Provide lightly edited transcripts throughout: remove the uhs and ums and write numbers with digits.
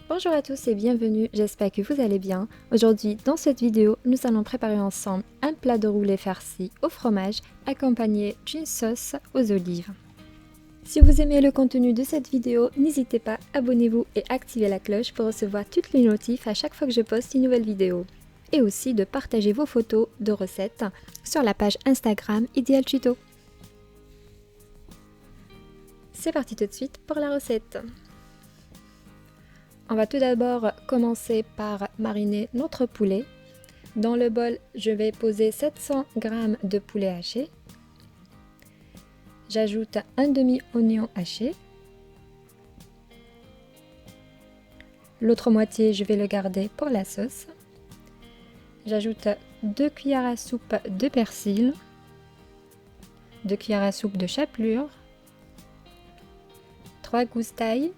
Bonjour à tous et bienvenue, j'espère que vous allez bien. Aujourd'hui, dans cette vidéo, nous allons préparer ensemble un plat de roulé farci au fromage accompagné d'une sauce aux olives. Si vous aimez le contenu de cette vidéo, n'hésitez pas, abonnez-vous et activez la cloche pour recevoir toutes les notifs à chaque fois que je poste une nouvelle vidéo. Et aussi de partager vos photos de recettes sur la page Instagram Ideal Tuto. C'est parti tout de suite pour la recette. On va tout d'abord commencer par mariner notre poulet. Dans le bol, je vais poser 700 g de poulet haché. J'ajoute un demi-oignon haché. L'autre moitié, je vais le garder pour la sauce. J'ajoute 2 cuillères à soupe de persil, 2 cuillères à soupe de chapelure, 3 gousses d'ail,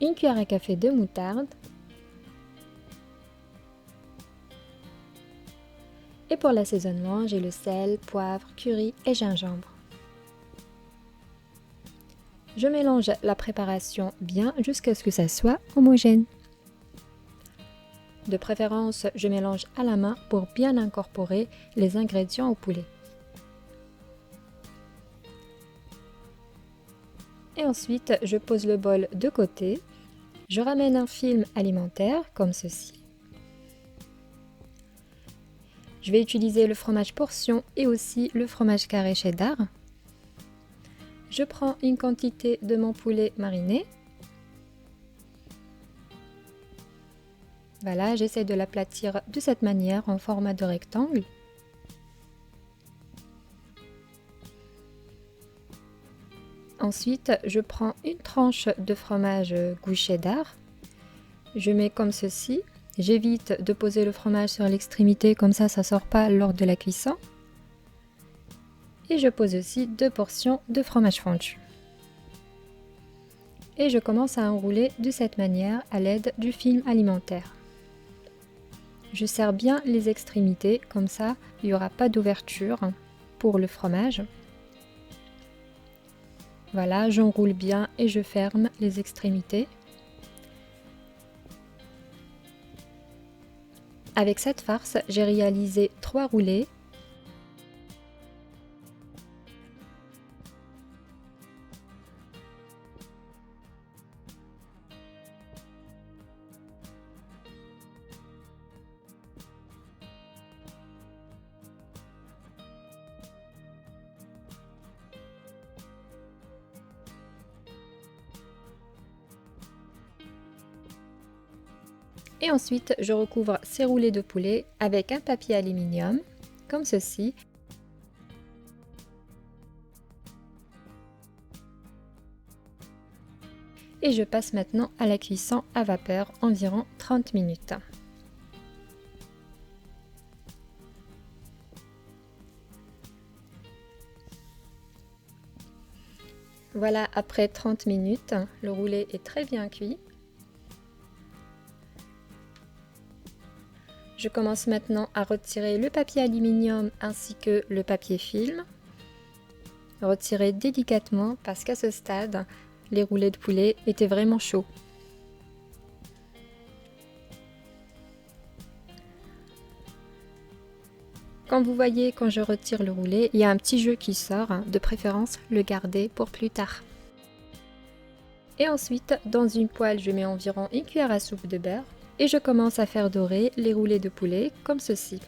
1 cuillère à café de moutarde. Et pour l'assaisonnement, j'ai le sel, poivre, curry et gingembre. Je mélange la préparation bien jusqu'à ce que ça soit homogène. De préférence, je mélange à la main pour bien incorporer les ingrédients au poulet. Et ensuite, je pose le bol de côté. Je ramène un film alimentaire comme ceci. Je vais utiliser le fromage portion et aussi le fromage carré cheddar. Je prends une quantité de mon poulet mariné. Voilà, j'essaie de l'aplatir de cette manière en format de rectangle. Ensuite, je prends une tranche de fromage goût cheddar. Je mets comme ceci. J'évite de poser le fromage sur l'extrémité, comme ça ne sort pas lors de la cuisson. Et je pose aussi 2 portions de fromage fondu. Et je commence à enrouler de cette manière à l'aide du film alimentaire. Je serre bien les extrémités, comme ça il n'y aura pas d'ouverture pour le fromage. Voilà, j'enroule bien et je ferme les extrémités. Avec cette farce, j'ai réalisé 3 roulés. Et ensuite, je recouvre ces roulés de poulet avec un papier aluminium, comme ceci. Et je passe maintenant à la cuisson à vapeur, environ 30 minutes. Voilà, après 30 minutes, le roulé est très bien cuit. Je commence maintenant à retirer le papier aluminium ainsi que le papier film. Retirer délicatement parce qu'à ce stade, les roulés de poulet étaient vraiment chauds. Comme vous voyez, quand je retire le roulé, il y a un petit jeu qui sort, de préférence le garder pour plus tard. Et ensuite, dans une poêle, je mets environ 1 cuillère à soupe de beurre. Et je commence à faire dorer les roulés de poulet comme ceci.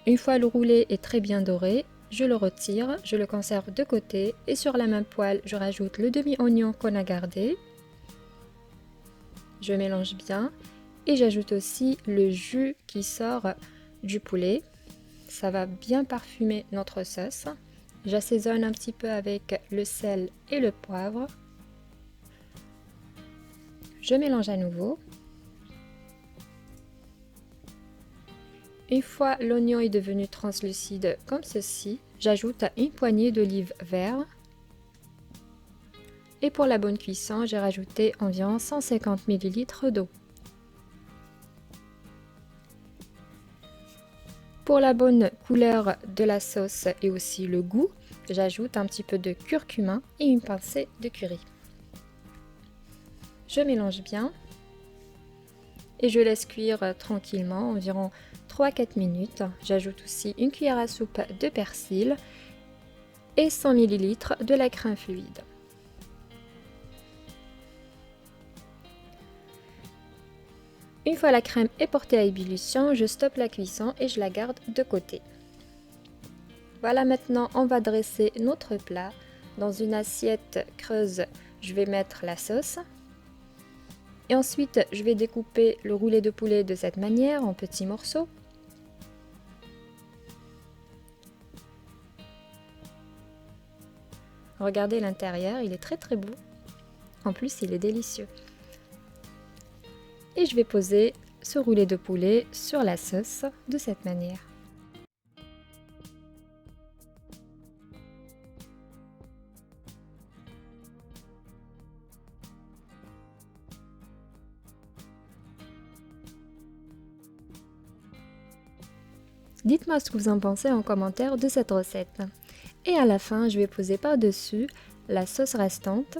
Une fois le roulé est très bien doré, je le retire, je le conserve de côté et sur la même poêle, je rajoute le demi-oignon qu'on a gardé. Je mélange bien et j'ajoute aussi le jus qui sort du poulet. Ça va bien parfumer notre sauce. J'assaisonne un petit peu avec le sel et le poivre. Je mélange à nouveau. Une fois l'oignon est devenu translucide comme ceci, j'ajoute une poignée d'olive vert. Et pour la bonne cuisson, j'ai rajouté environ 150 ml d'eau. Pour la bonne couleur de la sauce et aussi le goût, j'ajoute un petit peu de curcuma et une pincée de curry. Je mélange bien et je laisse cuire tranquillement environ 3-4 minutes. J'ajoute aussi une cuillère à soupe de persil et 100 ml de la crème fluide. Une fois la crème est portée à ébullition, je stoppe la cuisson et je la garde de côté. Voilà, maintenant on va dresser notre plat. Dans une assiette creuse, je vais mettre la sauce. Et ensuite, je vais découper le roulé de poulet de cette manière en petits morceaux. Regardez l'intérieur, il est très beau. En plus, il est délicieux. Et je vais poser ce roulé de poulet sur la sauce de cette manière. Dites-moi ce que vous en pensez en commentaire de cette recette. Et à la fin, je vais poser par-dessus la sauce restante.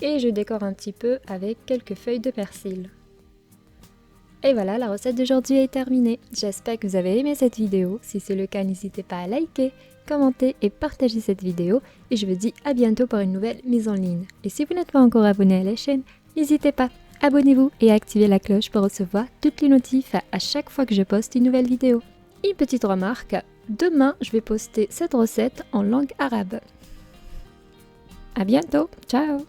Et je décore un petit peu avec quelques feuilles de persil. Et voilà, la recette d'aujourd'hui est terminée. J'espère que vous avez aimé cette vidéo. Si c'est le cas, n'hésitez pas à liker, commenter et partager cette vidéo. Et je vous dis à bientôt pour une nouvelle mise en ligne. Et si vous n'êtes pas encore abonné à la chaîne, n'hésitez pas, abonnez-vous et activez la cloche pour recevoir toutes les notifs à chaque fois que je poste une nouvelle vidéo. Une petite remarque, demain je vais poster cette recette en langue arabe. À bientôt, ciao!